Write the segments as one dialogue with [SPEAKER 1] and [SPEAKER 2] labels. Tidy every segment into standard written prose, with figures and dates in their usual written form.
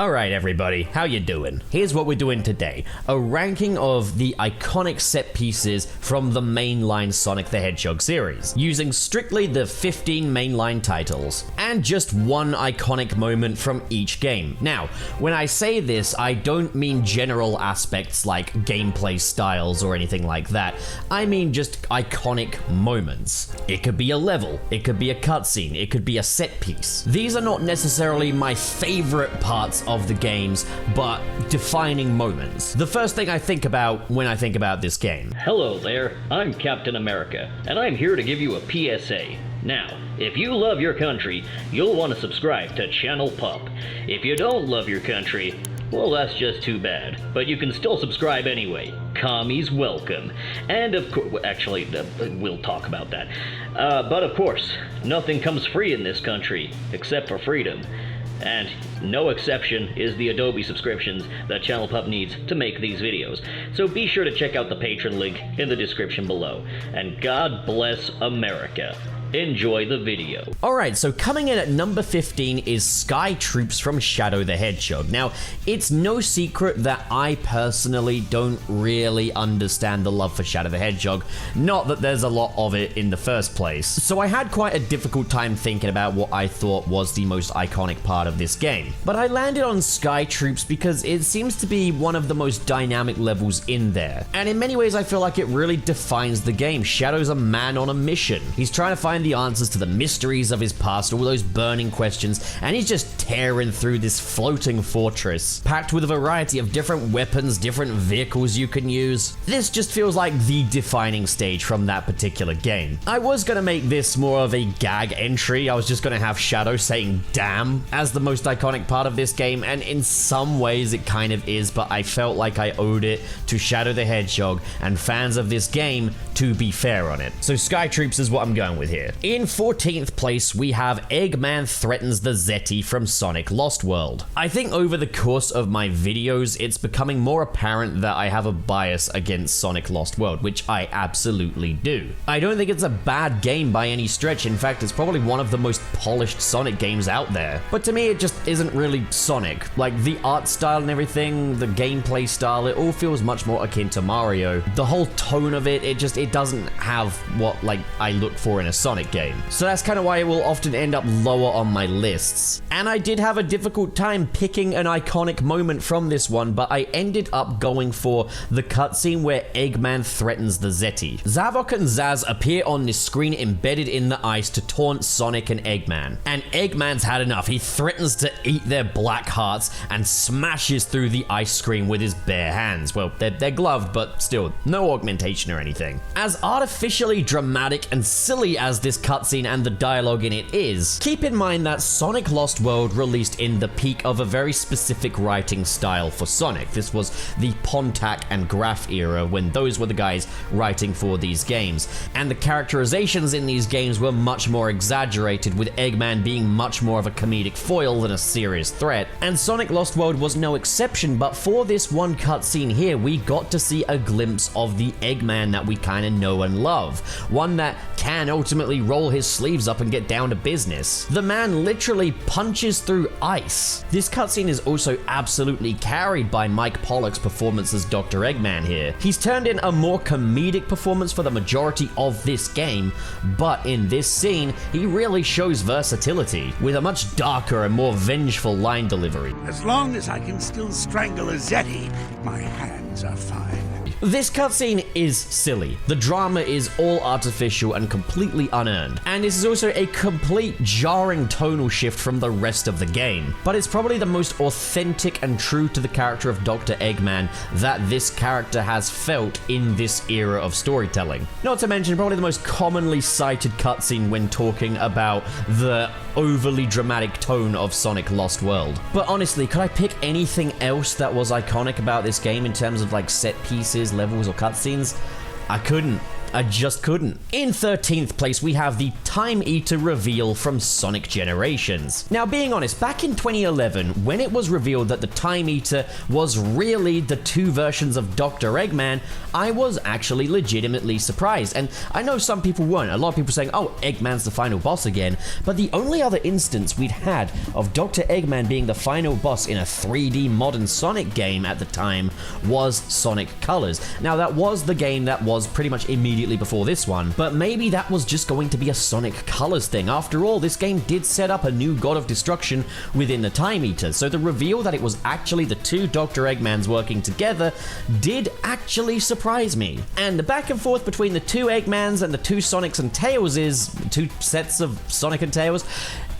[SPEAKER 1] Alright everybody, how you doing? Here's what we're doing today. A ranking of the iconic set pieces from the mainline Sonic the Hedgehog series, using strictly the 15 mainline titles, and just one iconic moment from each game. Now, when I say this, I don't mean general aspects like gameplay styles or anything like that. I mean just iconic moments. It could be a level, it could be a cutscene, it could be a set piece. These are not necessarily my favorite parts of the games, but defining moments. The first thing I think about when I think about this game.
[SPEAKER 2] Hello there, I'm Captain America, and I'm here to give you a PSA. Now, if you love your country, you'll want to subscribe to Channel Pup. If you don't love your country, well, that's just too bad. But you can still subscribe anyway. Commies welcome. And of course, actually, we'll talk about that. But of course, nothing comes free in this country, except for freedom. And no exception is the Adobe subscriptions that Channel Pup needs to make these videos. So be sure to check out the Patreon link in the description below. And God bless America. Enjoy the video. Alright, so coming in at number 15 is Sky Troops from Shadow the Hedgehog. Now, it's no secret that I personally don't really understand the love for Shadow the Hedgehog. Not that there's a lot of it in the first place. So I had quite a difficult time thinking about what I thought was the most iconic part of this game. But I landed on Sky Troops because it seems to be one of the most dynamic levels in there. And in many ways, I feel like it really defines the game. Shadow's a man on a mission. He's trying to find the answers to the mysteries of his past, all those burning questions, and he's just tearing through this floating fortress, packed with a variety of different weapons, different vehicles you can use. This just feels like the defining stage from that particular game. I was gonna make this more of a gag entry. I was just gonna have Shadow saying damn as the most iconic part of this game, and in some ways it kind of is, but I felt like I owed it to Shadow the Hedgehog and fans of this game to be fair on it. So Sky Troops is what I'm going with here. In 14th place, we have Eggman Threatens the Zeti from Sonic Lost World. I think over the course of my videos, it's becoming more apparent that I have a bias against Sonic Lost World, which I absolutely do. I don't think it's a bad game by any stretch. In fact, it's probably one of the most polished Sonic games out there. But to me, it just isn't really Sonic. Like, the art style and everything, the gameplay style, it all feels much more akin to Mario. The whole tone of it, it doesn't have what, like, I look for in a Sonic game. So that's kind of why it will often end up lower on my lists. And I did have a difficult time picking an iconic moment from this one, but I ended up going for the cutscene where Eggman threatens the Zeti. Zavok and Zaz appear on this screen embedded in the ice to taunt Sonic and Eggman. And Eggman's had enough. He threatens to eat their black hearts and smashes through the ice screen with his bare hands. Well, they're gloved, but still, no augmentation or anything. As artificially dramatic and silly as this cutscene and the dialogue in it is, keep in mind that Sonic Lost World released in the peak of a very specific writing style for Sonic. This was the Pontac and Graph era when those were the guys writing for these games. And the characterizations in these games were much more exaggerated, with Eggman being much more of a comedic foil than a serious threat. And Sonic Lost World was no exception, but for this one cutscene here, we got to see a glimpse of the Eggman that we kind of know and love. One that can ultimately roll his sleeves up and get down to business. The man literally punches through ice. This cutscene is also absolutely carried by Mike Pollock's performance as Dr. Eggman here. He's turned in a more comedic performance for the majority of this game, but in this scene, he really shows versatility, with a much darker and more vengeful line delivery.
[SPEAKER 3] As long as I can still strangle a Zeti, my hands are fine.
[SPEAKER 1] This cutscene is silly. The drama is all artificial and completely unearned. And this is also a complete jarring tonal shift from the rest of the game. But it's probably the most authentic and true to the character of Dr. Eggman that this character has felt in this era of storytelling. Not to mention probably the most commonly cited cutscene when talking about the overly dramatic tone of Sonic Lost World. But honestly, could I pick anything else that was iconic about this game in terms of like set pieces, levels, or cutscenes? I couldn't. I just couldn't. In 13th place, we have the Time Eater reveal from Sonic Generations. Now, being honest, back in 2011, when it was revealed that the Time Eater was really the two versions of Dr. Eggman, I was actually legitimately surprised. And I know some people weren't. A lot of people saying, oh, Eggman's the final boss again. But the only other instance we'd had of Dr. Eggman being the final boss in a 3D modern Sonic game at the time was Sonic Colors. Now, that was the game that was pretty much immediately before this one, but maybe that was just going to be a Sonic Colors thing. After all, this game did set up a new God of Destruction within the Time Eater, so the reveal that it was actually the two Dr. Eggmans working together did actually surprise me. And the back and forth between the two Eggmans and the two Sonics and Tails two sets of Sonic and Tails,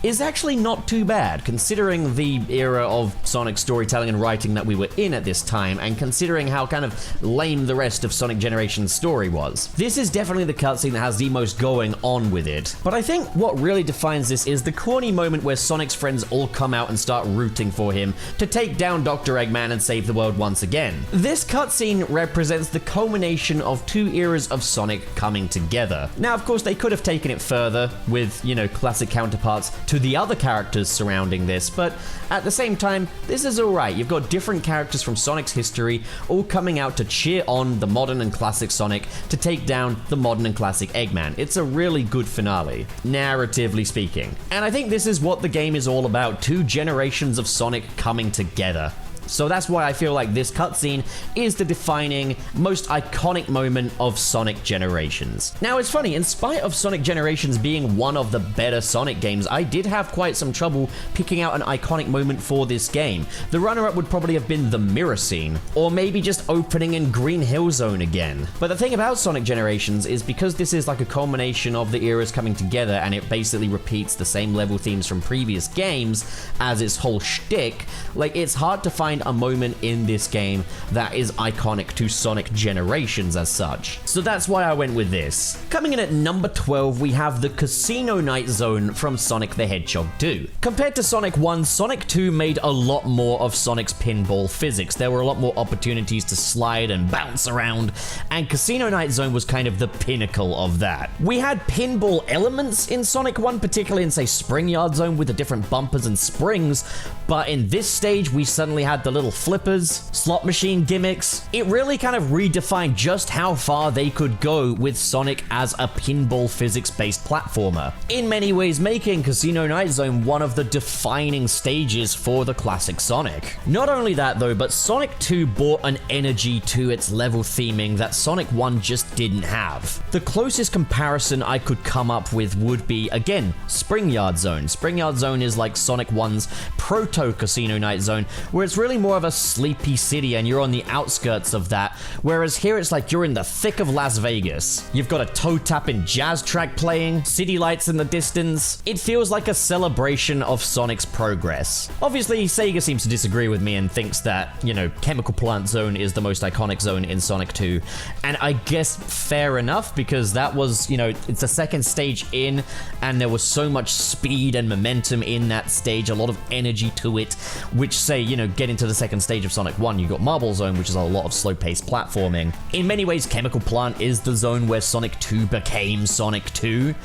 [SPEAKER 1] is actually not too bad, considering the era of Sonic storytelling and writing that we were in at this time, and considering how kind of lame the rest of Sonic Generations' story was. This is definitely the cutscene that has the most going on with it. But I think what really defines this is the corny moment where Sonic's friends all come out and start rooting for him to take down Dr. Eggman and save the world once again. This cutscene represents the culmination of two eras of Sonic coming together. Now, of course, they could have taken it further with, classic counterparts to the other characters surrounding this, but at the same time, this is alright. You've got different characters from Sonic's history all coming out to cheer on the modern and classic Sonic to take down the modern and classic Eggman. It's a really good finale, narratively speaking. And I think this is what the game is all about, two generations of Sonic coming together. So that's why I feel like this cutscene is the defining, most iconic moment of Sonic Generations. Now, it's funny, in spite of Sonic Generations being one of the better Sonic games, I did have quite some trouble picking out an iconic moment for this game. The runner-up would probably have been the mirror scene, or maybe just opening in Green Hill Zone again. But the thing about Sonic Generations is because this is like a culmination of the eras coming together and it basically repeats the same level themes from previous games as its whole shtick, like, it's hard to find a moment in this game that is iconic to Sonic Generations as such. So that's why I went with this. Coming in at number 12, we have the Casino Night Zone from Sonic the Hedgehog 2. Compared to Sonic 1, Sonic 2 made a lot more of Sonic's pinball physics. There were a lot more opportunities to slide and bounce around, and Casino Night Zone was kind of the pinnacle of that. We had pinball elements in Sonic 1, particularly in, say, Spring Yard Zone with the different bumpers and springs, but in this stage, we suddenly had the little flippers, slot machine gimmicks. It really kind of redefined just how far they could go with Sonic as a pinball physics-based platformer. In many ways, making Casino Night Zone one of the defining stages for the classic Sonic. Not only that though, but Sonic 2 brought an energy to its level theming that Sonic 1 just didn't have. The closest comparison I could come up with would be, again, Spring Yard Zone. Spring Yard Zone is like Sonic 1's proto-Casino Night Zone, where it's really more of a sleepy city and you're on the outskirts of that, whereas here it's like you're in the thick of Las Vegas. You've got a toe-tapping jazz track playing, city lights in the distance. It feels like a celebration of Sonic's progress. Obviously, Sega seems to disagree with me and thinks that, Chemical Plant Zone is the most iconic zone in Sonic 2, and I guess fair enough, because that was, it's the second stage in, and there was so much speed and momentum in that stage, a lot of energy to it, which say, get into the second stage of Sonic 1, you got Marble Zone, which is a lot of slow-paced platforming. In many ways, Chemical Plant is the zone where Sonic 2 became Sonic 2,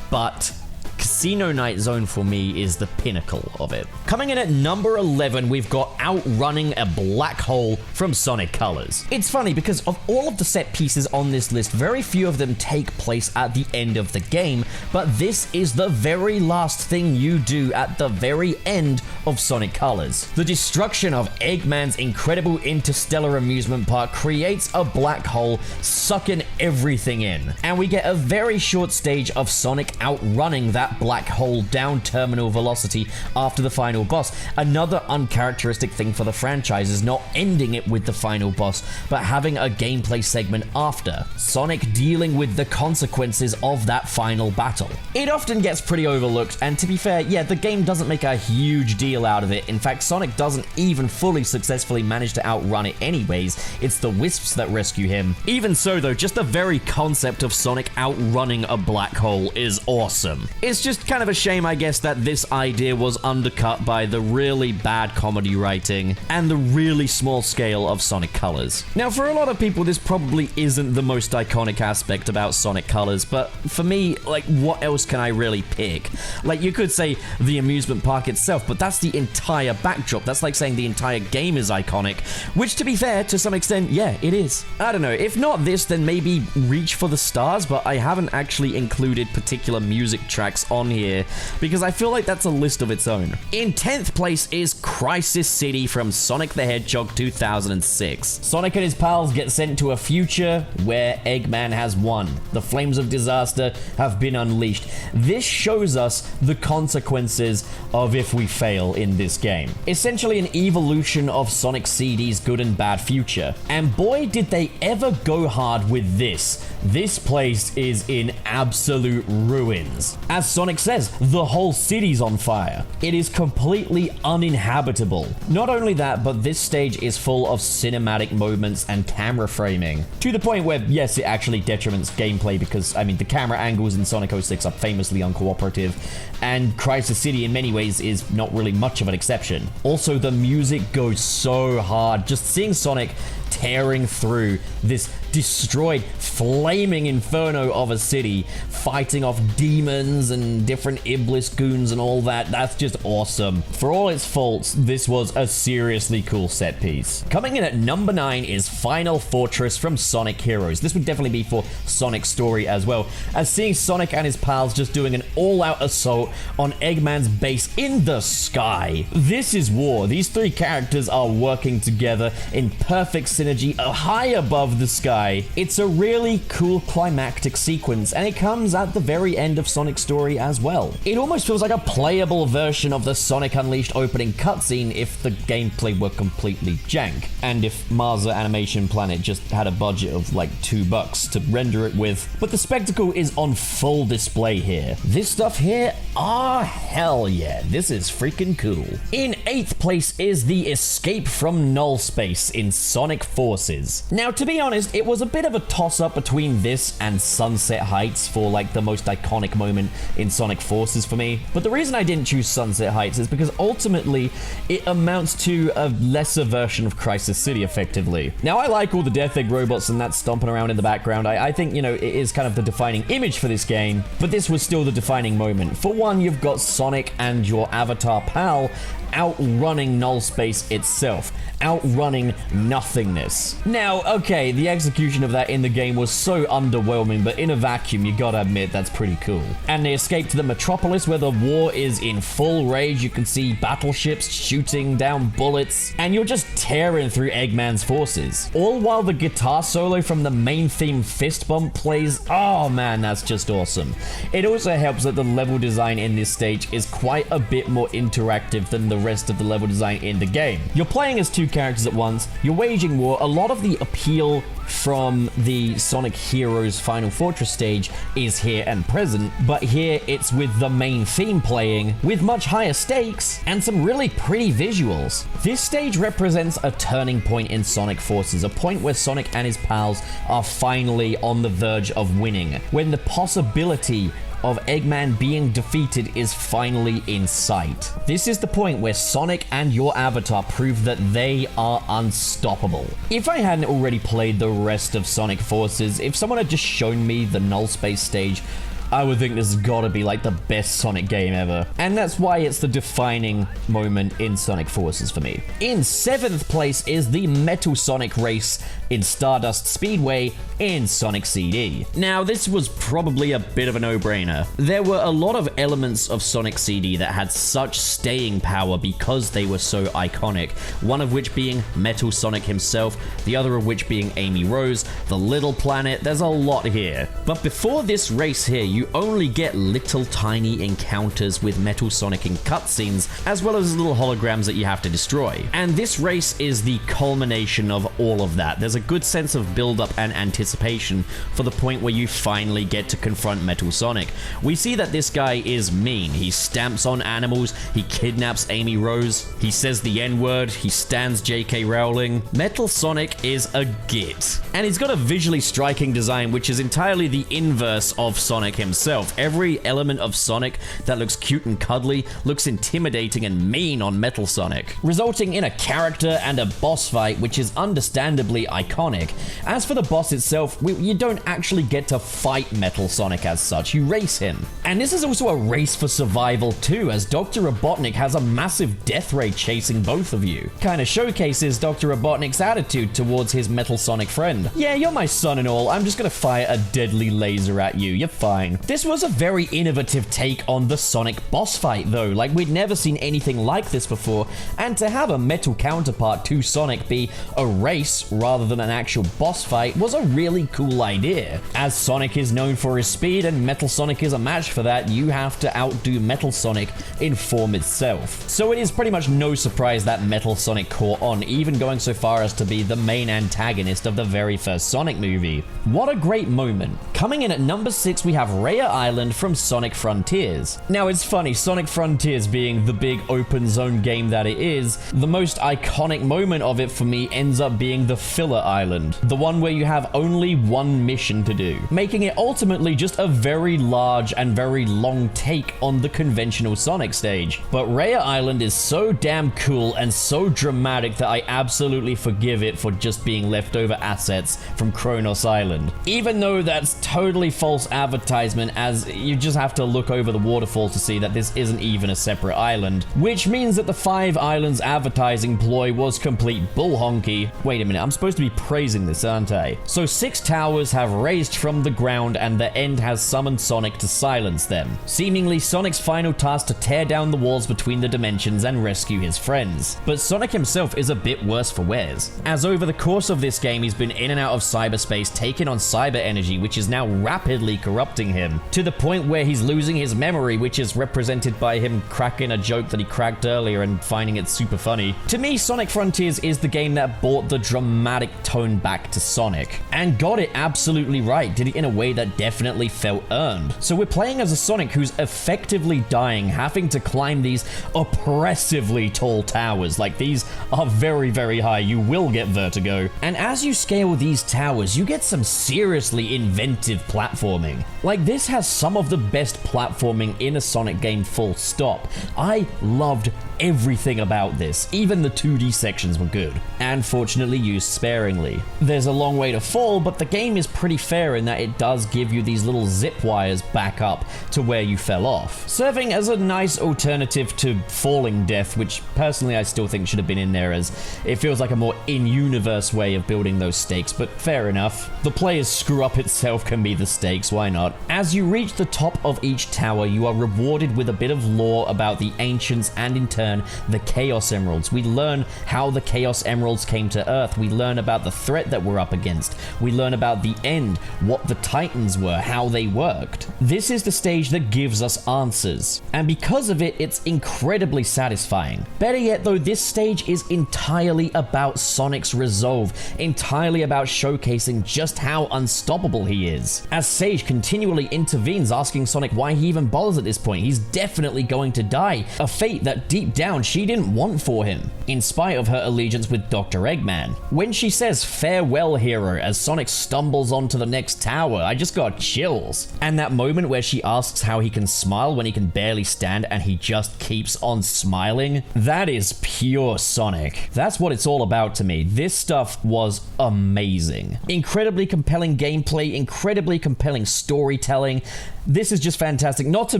[SPEAKER 1] but Casino Night Zone for me is the pinnacle of it. Coming in at number 11, we've got Outrunning a Black Hole from Sonic Colors. It's funny because of all of the set pieces on this list, very few of them take place at the end of the game, but this is the very last thing you do at the very end of Sonic Colors. The destruction of Eggman's incredible interstellar amusement park creates a black hole, sucking everything in. And we get a very short stage of Sonic outrunning that black hole down terminal velocity after the final boss. Another uncharacteristic thing for the franchise is not ending it with the final boss, but having a gameplay segment after. Sonic dealing with the consequences of that final battle. It often gets pretty overlooked, and to be fair, yeah, the game doesn't make a huge deal out of it. In fact, Sonic doesn't even fully successfully manage to outrun it anyways. It's the Wisps that rescue him. Even so though, just the very concept of Sonic outrunning a black hole is awesome. It's just kind of a shame, I guess, that this idea was undercut by the really bad comedy writing and the really small scale of Sonic Colors. Now, for a lot of people, this probably isn't the most iconic aspect about Sonic Colors, but for me, like, what else can I really pick? Like, you could say the amusement park itself, but that's the entire backdrop. That's like saying the entire game is iconic, which, to be fair, to some extent, yeah, it is. I don't know, if not this, then maybe Reach for the Stars, but I haven't actually included particular music tracks on here because I feel like that's a list of its own. In 10th place is Crisis City from Sonic the Hedgehog 2006. Sonic and his pals get sent to a future where Eggman has won. The flames of disaster have been unleashed. This shows us the consequences of if we fail in this game. Essentially an evolution of Sonic CD's good and bad future. And boy, did they ever go hard with this. This place is in absolute ruins. As Sonic says, the whole city's on fire. It is completely uninhabitable. Not only that, but this stage is full of cinematic moments and camera framing. To the point where, yes, it actually detriments gameplay because, I mean, the camera angles in Sonic 06 are famously uncooperative, and Crisis City in many ways is not really much of an exception. Also, the music goes so hard. Just seeing Sonic tearing through this destroyed, flaming inferno of a city, fighting off demons and different Iblis goons and all that, that's just awesome. For all its faults, this was a seriously cool set piece. Coming in at number 9 is Final Fortress from Sonic Heroes. This would definitely be for Sonic's story as well, as seeing Sonic and his pals just doing an all-out assault on Eggman's base in the sky. This is war. These three characters are working together in perfect synergy high above the sky. It's a really cool climactic sequence, and it comes at the very end of Sonic's story as well. It almost feels like a playable version of the Sonic Unleashed opening cutscene if the gameplay were completely jank, and if Marza Animation Planet just had a budget of like $2 to render it with. But the spectacle is on full display here. This stuff here, hell yeah, this is freaking cool. In 8th place is the escape from Null Space in Sonic Forces. Now, to be honest, it was a bit of a toss-up between this and Sunset Heights for like the most iconic moment in Sonic Forces for me. But the reason I didn't choose Sunset Heights is because ultimately it amounts to a lesser version of Crisis City effectively. Now, I like all the Death Egg robots and that stomping around in the background. I think, you know, it is kind of the defining image for this game, but this was still the defining moment. For one, you've got Sonic and your avatar pal outrunning Null Space itself, outrunning nothingness. Now, okay, the execution of that in the game was so underwhelming, but in a vacuum, you gotta admit that's pretty cool. And they escape to the Metropolis, where the war is in full rage. You can see battleships shooting down bullets, and you're just tearing through Eggman's forces. All while the guitar solo from the main theme Fist Bump plays. Oh man, that's just awesome. It also helps that the level design in this stage is quite a bit more interactive than the rest of the level design in the game. You're playing as two characters at once, you're waging war. A lot of the appeal from the Sonic Heroes Final Fortress stage is here and present, but here it's with the main theme playing, with much higher stakes and some really pretty visuals. This stage represents a turning point in Sonic Forces, a point where Sonic and his pals are finally on the verge of winning, when the possibility of Eggman being defeated is finally in sight. This is the point where Sonic and your avatar prove that they are unstoppable. If I hadn't already played the rest of Sonic Forces, if someone had just shown me the Null Space stage, I would think this has got to be like the best Sonic game ever. And that's why it's the defining moment in Sonic Forces for me. In 7th place is the Metal Sonic race in Stardust Speedway in Sonic CD. Now, this was probably a bit of a no-brainer. There were a lot of elements of Sonic CD that had such staying power because they were so iconic, one of which being Metal Sonic himself, the other of which being Amy Rose, the Little Planet. There's a lot here. But before this race here, you only get little tiny encounters with Metal Sonic in cutscenes, as well as little holograms that you have to destroy. And this race is the culmination of all of that. There's a good sense of build-up and anticipation for the point where you finally get to confront Metal Sonic. We see that this guy is mean. He stamps on animals, he kidnaps Amy Rose, he says the N-word, he stands J.K. Rowling. Metal Sonic is a git. And he's got a visually striking design which is entirely the inverse of Sonic himself. himself. Every element of Sonic that looks cute and cuddly looks intimidating and mean on Metal Sonic, resulting in a character and a boss fight which is understandably iconic. As for the boss itself, you don't actually get to fight Metal Sonic as such, you race him. And this is also a race for survival too, as Dr. Robotnik has a massive death ray chasing both of you. Kinda showcases Dr. Robotnik's attitude towards his Metal Sonic friend. Yeah, you're my son and all, I'm just gonna fire a deadly laser at you, you're fine. This was a very innovative take on the Sonic boss fight though, like we'd never seen anything like this before, and to have a metal counterpart to Sonic be a race rather than an actual boss fight was a really cool idea. As Sonic is known for his speed and Metal Sonic is a match for that, you have to outdo Metal Sonic in form itself. So it is pretty much no surprise that Metal Sonic caught on, even going so far as to be the main antagonist of the very first Sonic movie. What a great moment. Coming in at number 6, we have Raya Island from Sonic Frontiers. Now it's funny, Sonic Frontiers being the big open zone game that it is, the most iconic moment of it for me ends up being the filler island, the one where you have only one mission to do, making it ultimately just a very large and very long take on the conventional Sonic stage. But Raya Island is so damn cool and so dramatic that I absolutely forgive it for just being leftover assets from Kronos Island. Even though that's totally false advertisement, as you just have to look over the waterfall to see that this isn't even a separate island, which means that the 5 Islands advertising ploy was complete bull honky. Wait a minute, I'm supposed to be praising this, aren't I? So 6 towers have raised from the ground and the end has summoned Sonic to silence them. Seemingly Sonic's final task to tear down the walls between the dimensions and rescue his friends. But Sonic himself is a bit worse for wears, as over the course of this game he's been in and out of cyberspace, taking on cyber energy which is now rapidly corrupting him, to the point where he's losing his memory, which is represented by him cracking a joke that he cracked earlier and finding it super funny. To me, Sonic Frontiers is the game that brought the dramatic tone back to Sonic, and got it absolutely right, did it in a way that definitely felt earned. So we're playing as a Sonic who's effectively dying, having to climb these oppressively tall towers. Like, these are very, very high, you will get vertigo. And as you scale these towers, you get some seriously inventive platforming. Like, this has some of the best platforming in a Sonic game, full stop. I loved everything about this. Even the 2D sections were good, and fortunately used sparingly. There's a long way to fall, but the game is pretty fair in that it does give you these little zip wires back up to where you fell off, serving as a nice alternative to falling death, which personally I still think should have been in there, as it feels like a more in-universe way of building those stakes, but fair enough. The player's screw up itself can be the stakes, why not? As you reach the top of each tower, you are rewarded with a bit of lore about the ancients and in turn the Chaos Emeralds. We learn how the Chaos Emeralds came to Earth. We learn about the threat that we're up against. We learn about the end, what the Titans were, how they worked. This is the stage that gives us answers, and because of it, it's incredibly satisfying. Better yet though, this stage is entirely about Sonic's resolve, entirely about showcasing just how unstoppable he is, as Sage continually intervenes, asking Sonic why he even bothers at this point. He's definitely going to die, a fate that deep down she didn't want for him, in spite of her allegiance with Dr. Eggman. When she says farewell hero as Sonic stumbles onto the next tower, I just got chills. And that moment where she asks how he can smile when he can barely stand and he just keeps on smiling, that is pure Sonic. That's what it's all about to me. This stuff was amazing. Incredibly compelling gameplay, incredibly compelling storytelling. This is just fantastic, not to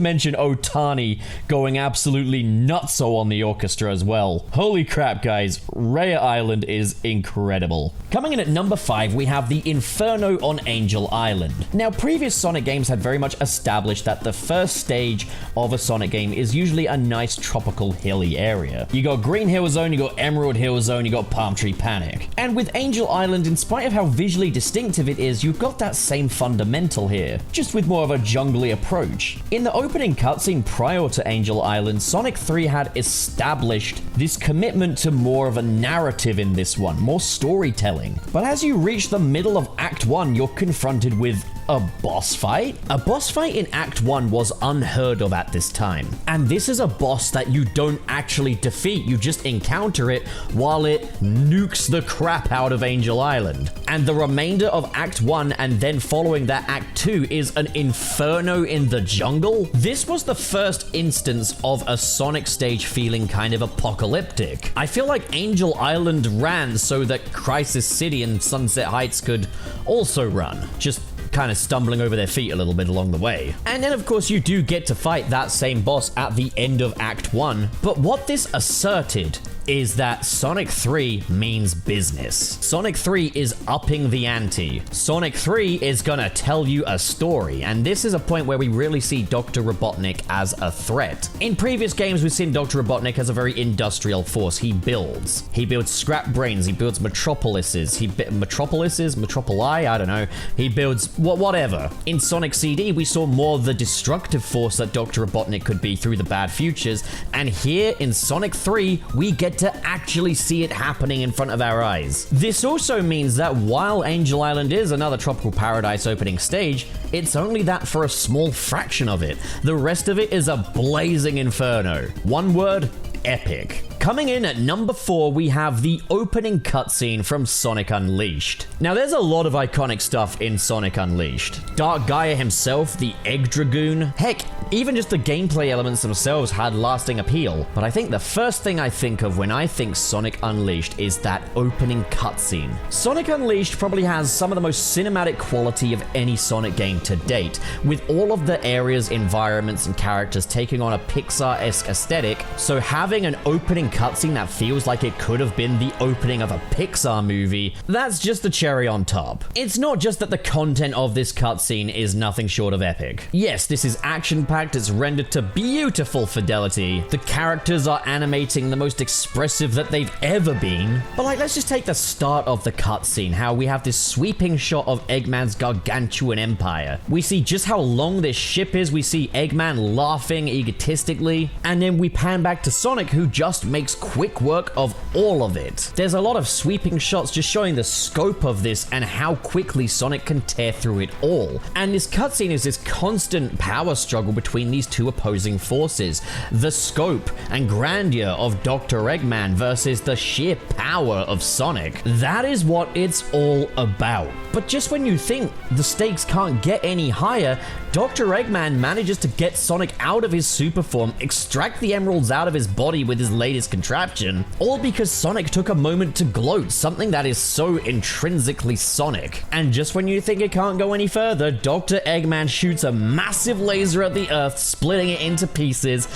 [SPEAKER 1] mention Otani going absolutely nutso on the orchestra as well. Holy crap, guys, Raya Island is incredible. Coming in at number 5, we have the Inferno on Angel Island. Now, previous Sonic games had very much established that the first stage of a Sonic game is usually a nice tropical hilly area. You got Green Hill Zone, you got Emerald Hill Zone, you got Palm Tree Panic. And with Angel Island, in spite of how visually distinctive it is, you've got that same fundamental here, just with more of a jungle approach. In the opening cutscene prior to Angel Island, Sonic 3 had established this commitment to more of a narrative in this one, more storytelling. But as you reach the middle of Act 1, you're confronted with a boss fight? A boss fight in Act 1 was unheard of at this time. And this is a boss that you don't actually defeat, you just encounter it while it nukes the crap out of Angel Island. And the remainder of Act 1 and then following that Act 2 is an inferno in the jungle. This was the first instance of a Sonic stage feeling kind of apocalyptic. I feel like Angel Island ran so that Crisis City and Sunset Heights could also run. Just kind of stumbling over their feet a little bit along the way. And then of course you do get to fight that same boss at the end of Act 1. But what this asserted is that Sonic 3 means business. Sonic 3 is upping the ante. Sonic 3 is gonna tell you a story, and this is a point where we really see Dr. Robotnik as a threat. In previous games, we've seen Dr. Robotnik as a very industrial force. He builds scrap brains, he builds metropolises, metropoli, I don't know. He builds whatever. In Sonic CD, we saw more of the destructive force that Dr. Robotnik could be through the bad futures, and here in Sonic 3, we get to actually see it happening in front of our eyes. This also means that while Angel Island is another tropical paradise opening stage, it's only that for a small fraction of it. The rest of it is a blazing inferno. One word: epic. Coming in at number 4, we have the opening cutscene from Sonic Unleashed. Now, there's a lot of iconic stuff in Sonic Unleashed. Dark Gaia himself, the Egg Dragoon, heck, even just the gameplay elements themselves had lasting appeal. But I think the first thing I think of when I think Sonic Unleashed is that opening cutscene. Sonic Unleashed probably has some of the most cinematic quality of any Sonic game to date, with all of the areas, environments, and characters taking on a Pixar-esque aesthetic, so having an opening cutscene that feels like it could have been the opening of a Pixar movie, that's just the cherry on top. It's not just that the content of this cutscene is nothing short of epic. Yes, this is action-packed, it's rendered to beautiful fidelity, the characters are animating the most expressive that they've ever been, but let's just take the start of the cutscene, how we have this sweeping shot of Eggman's gargantuan empire. We see just how long this ship is, we see Eggman laughing egotistically, and then we pan back to Sonic, who just makes quick work of all of it. There's a lot of sweeping shots just showing the scope of this and how quickly Sonic can tear through it all. And this cutscene is this constant power struggle between these two opposing forces. The scope and grandeur of Dr. Eggman versus the sheer power of Sonic. That is what it's all about. But just when you think the stakes can't get any higher, Dr. Eggman manages to get Sonic out of his super form, extract the emeralds out of his body with his latest contraption, all because Sonic took a moment to gloat, something that is so intrinsically Sonic. And just when you think it can't go any further, Dr. Eggman shoots a massive laser at the Earth, splitting it into pieces.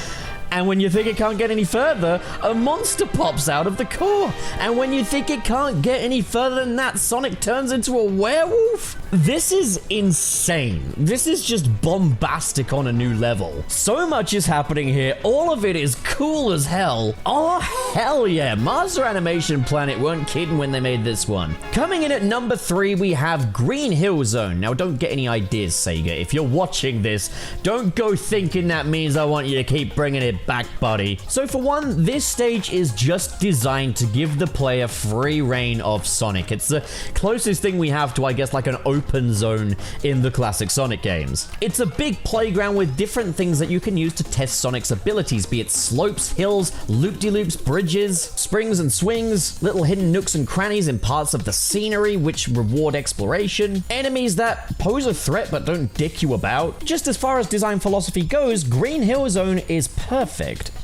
[SPEAKER 1] And when you think it can't get any further, a monster pops out of the core. And when you think it can't get any further than that, Sonic turns into a werewolf? This is insane. This is just bombastic on a new level. So much is happening here. All of it is cool as hell. Oh, hell yeah. Master Animation Planet weren't kidding when they made this one. Coming in at number 3, we have Green Hill Zone. Now, don't get any ideas, Sega. If you're watching this, don't go thinking that means I want you to keep bringing it back, buddy. So for one, this stage is just designed to give the player free reign of Sonic. It's the closest thing we have to, I guess, like an open zone in the classic Sonic games. It's a big playground with different things that you can use to test Sonic's abilities, be it slopes, hills, loop-de-loops, bridges, springs and swings, little hidden nooks and crannies in parts of the scenery which reward exploration, enemies that pose a threat but don't dick you about. Just as far as design philosophy goes, Green Hill Zone is perfect.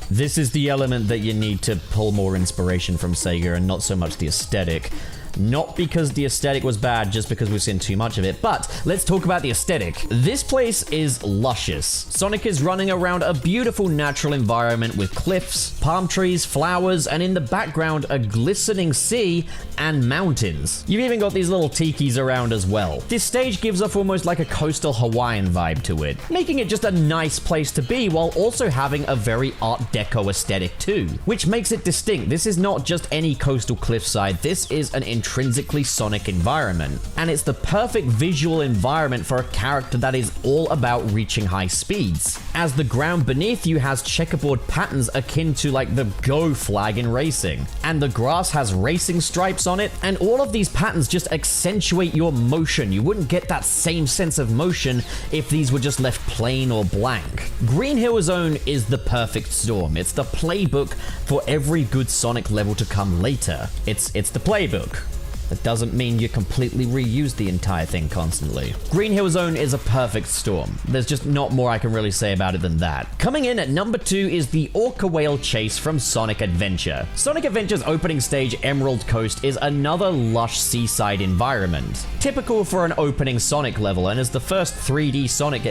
[SPEAKER 1] This is the element that you need to pull more inspiration from Sega and not so much the aesthetic. Not because the aesthetic was bad, just because we've seen too much of it. But let's talk about the aesthetic. This place is luscious. Sonic is running around a beautiful natural environment with cliffs, palm trees, flowers, and in the background, a glistening sea and mountains. You've even got these little tikis around as well. This stage gives off almost like a coastal Hawaiian vibe to it, making it just a nice place to be while also having a very Art Deco aesthetic too, which makes it distinct. This is not just any coastal cliffside. This is an intrinsically Sonic environment, and it's the perfect visual environment for a character that is all about reaching high speeds, as the ground beneath you has checkerboard patterns akin to like the Go flag in racing, and the grass has racing stripes on it, and all of these patterns just accentuate your motion. You wouldn't get that same sense of motion if these were just left plain or blank. Green Hill Zone is the perfect storm. It's the playbook for every good Sonic level to come later. It's the playbook. That doesn't mean you completely reuse the entire thing constantly. Green Hill Zone is a perfect storm. There's just not more I can really say about it than that. Coming in at number 2 is the Orca Whale Chase from Sonic Adventure. Sonic Adventure's opening stage, Emerald Coast, is another lush seaside environment. Typical for an opening Sonic level, and as the first 3D Sonic,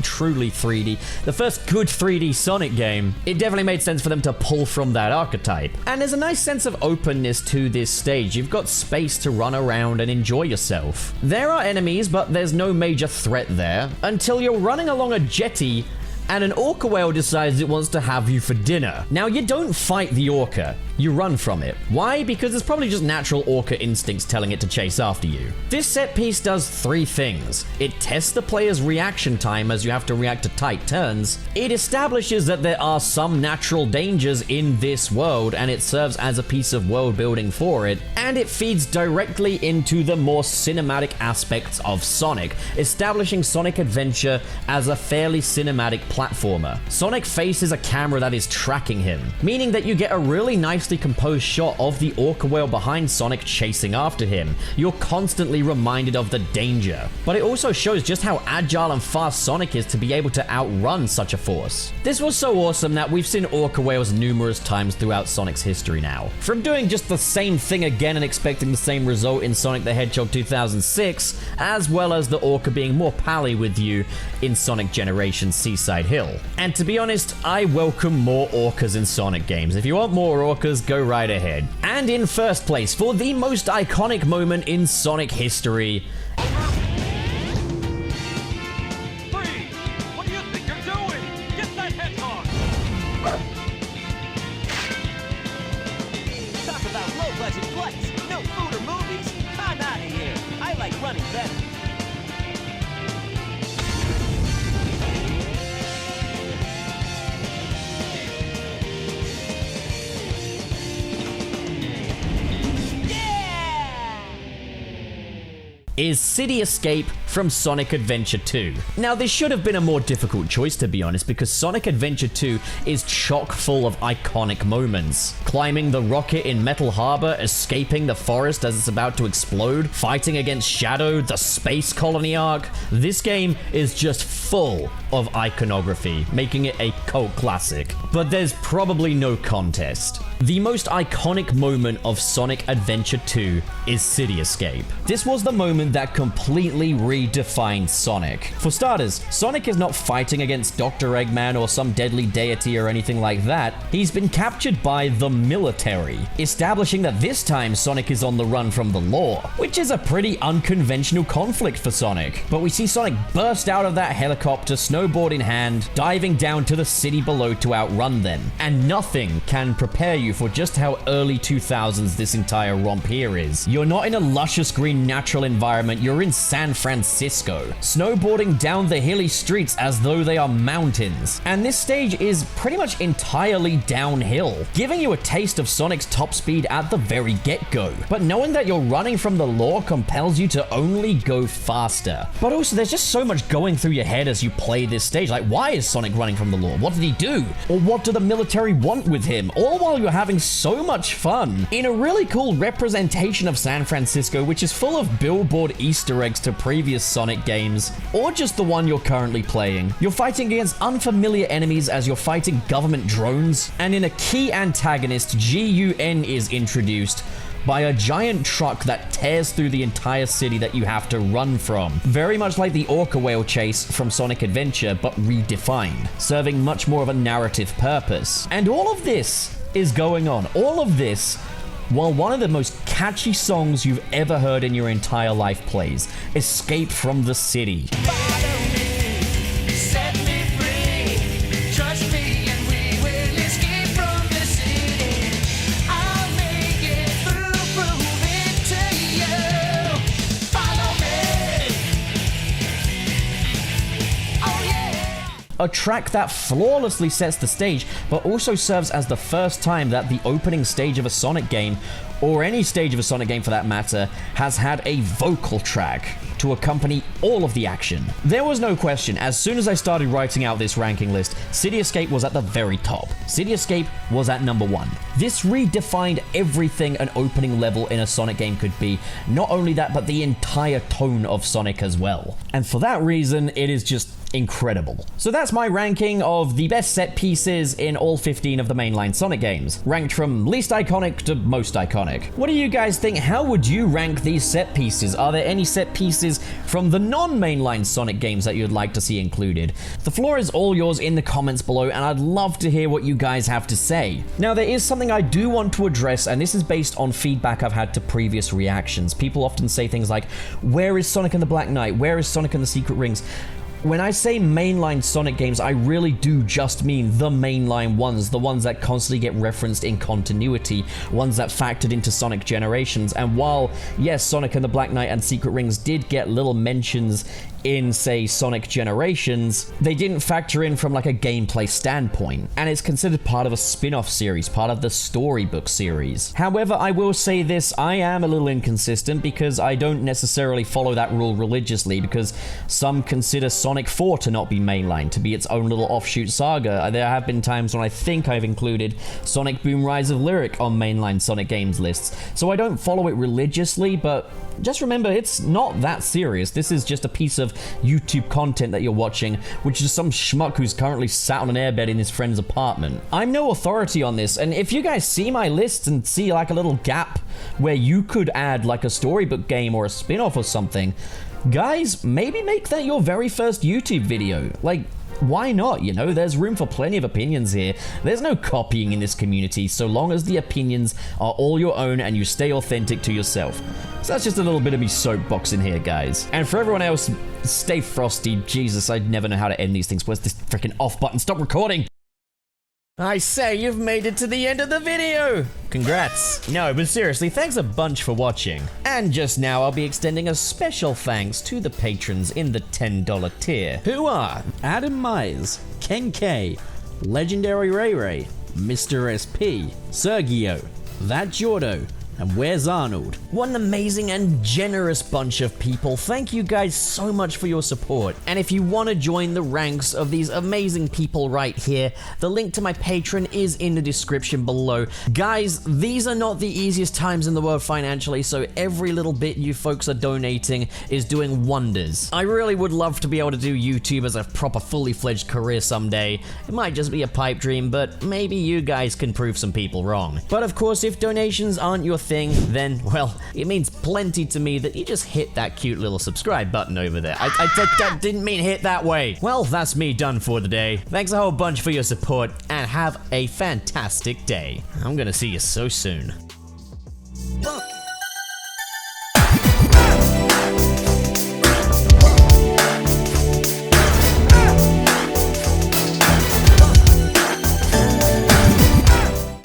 [SPEAKER 1] truly 3D, the first good 3D Sonic game, it definitely made sense for them to pull from that archetype. And there's a nice sense of openness to this stage. You've got space to run around and enjoy yourself. There are enemies, but there's no major threat there, until you're running along a jetty and an orca whale decides it wants to have you for dinner. Now, you don't fight the orca, you run from it. Why? Because it's probably just natural orca instincts telling it to chase after you. This set piece does 3 things. It tests the player's reaction time as you have to react to tight turns. It establishes that there are some natural dangers in this world, and it serves as a piece of world building for it. And it feeds directly into the more cinematic aspects of Sonic, establishing Sonic Adventure as a fairly cinematic platformer. Sonic faces a camera that is tracking him, meaning that you get a really nicely composed shot of the orca whale behind Sonic chasing after him. You're constantly reminded of the danger, but it also shows just how agile and fast Sonic is to be able to outrun such a force. This was so awesome that we've seen orca whales numerous times throughout Sonic's history now. From doing just the same thing again and expecting the same result in Sonic the Hedgehog 2006, as well as the orca being more pally with you in Sonic Generations Seaside Hill. And to be honest, I welcome more orcas in Sonic games. If you want more orcas, go right ahead. And in first place for the most iconic moment in Sonic history,
[SPEAKER 4] What do you think you're doing? Get that hedgehog! Talk about low-budget flights, no food or movies. I'm out of here. I like running better.
[SPEAKER 1] is City Escape from Sonic Adventure 2. Now, this should have been a more difficult choice, to be honest, because Sonic Adventure 2 is chock full of iconic moments. Climbing the rocket in Metal Harbor, escaping the forest as it's about to explode, fighting against Shadow, the space colony arc. This game is just full of iconography, making it a cult classic. But there's probably no contest. The most iconic moment of Sonic Adventure 2 is City Escape. This was the moment that completely redefined Sonic. For starters, Sonic is not fighting against Dr. Eggman or some deadly deity or anything like that. He's been captured by the military, establishing that this time Sonic is on the run from the law, which is a pretty unconventional conflict for Sonic. But we see Sonic burst out of that helicopter, snowboard in hand, diving down to the city below to outrun them. And nothing can prepare you for just how early 2000s this entire romp here is. You're not in a luscious green natural environment, you're in San Francisco, snowboarding down the hilly streets as though they are mountains. And this stage is pretty much entirely downhill, giving you a taste of Sonic's top speed at the very get-go. But knowing that you're running from the law compels you to only go faster. But also, there's just so much going through your head as you play this stage. Like, why is Sonic running from the law? What did he do? Or what do the military want with him? All while you're having so much fun in a really cool representation of San Francisco, which is full of billboard Easter eggs to previous Sonic games, or just the one you're currently playing. You're fighting against unfamiliar enemies as you're fighting government drones, and in a key antagonist, GUN is introduced by a giant truck that tears through the entire city that you have to run from. Very much like the Orca whale chase from Sonic Adventure, but redefined, serving much more of a narrative purpose. And all of this is going on. All of this while one of the most catchy songs you've ever heard in your entire life plays, Escape from the City. A track that flawlessly sets the stage, but also serves as the first time that the opening stage of a Sonic game, or any stage of a Sonic game for that matter, has had a vocal track to accompany all of the action. There was no question, as soon as I started writing out this ranking list, City Escape was at the very top. City Escape was at number 1. This redefined everything an opening level in a Sonic game could be. Not only that, but the entire tone of Sonic as well. And for that reason, it is just incredible. So that's my ranking of the best set pieces in all 15 of the mainline Sonic games, ranked from least iconic to most iconic. What do you guys think? How would you rank these set pieces? Are there any set pieces from the non-mainline Sonic games that you'd like to see included? The floor is all yours in the comments below, and I'd love to hear what you guys have to say. Now, there is something I do want to address, and this is based on feedback I've had to previous reactions. People often say things like, where is Sonic and the Black Knight? Where is Sonic and the Secret Rings? When I say mainline Sonic games, I really do just mean the mainline ones, the ones that constantly get referenced in continuity, ones that factored into Sonic Generations. And while, yes, Sonic and the Black Knight and Secret Rings did get little mentions in, say, Sonic Generations, they didn't factor in from like a gameplay standpoint, and it's considered part of a spin-off series, part of the storybook series. However, I will say this, I am a little inconsistent because I don't necessarily follow that rule religiously, because some consider Sonic 4 to not be mainline, to be its own little offshoot saga. There have been times when I think I've included Sonic Boom Rise of Lyric on mainline Sonic games lists, so I don't follow it religiously, but just remember, it's not that serious. This is just a piece of YouTube content that you're watching, which is some schmuck who's currently sat on an airbed in his friend's apartment. I'm no authority on this, and if you guys see my list and see like a little gap where you could add like a storybook game or a spin-off or something, guys, maybe make that your very first YouTube video. Like, why not? You know, there's room for plenty of opinions here. There's no copying in this community, so long as the opinions are all your own and you stay authentic to yourself. So that's just a little bit of me soapboxing here, guys. And for everyone else, stay frosty. Jesus, I never know how to end these things. Where's this freaking off button? Stop recording! I say, you've made it to the end of the video! Congrats. No, but seriously, thanks a bunch for watching. And just now, I'll be extending a special thanks to the patrons in the $10 tier, who are Adam Myers, Ken K, Legendary Ray Ray, Mr. SP, Sergio, That Jordo, and Where's Arnold? What an amazing and generous bunch of people. Thank you guys so much for your support. And if you want to join the ranks of these amazing people right here, the link to my Patreon is in the description below. Guys, these are not the easiest times in the world financially, so every little bit you folks are donating is doing wonders. I really would love to be able to do YouTube as a proper fully fledged career someday. It might just be a pipe dream, but maybe you guys can prove some people wrong. But of course, if donations aren't your thing, then, well, it means plenty to me that you just hit that cute little subscribe button over there. I didn't mean hit that way. Well, that's me done for the day. Thanks a whole bunch for your support, and have a fantastic day. I'm gonna see you so soon.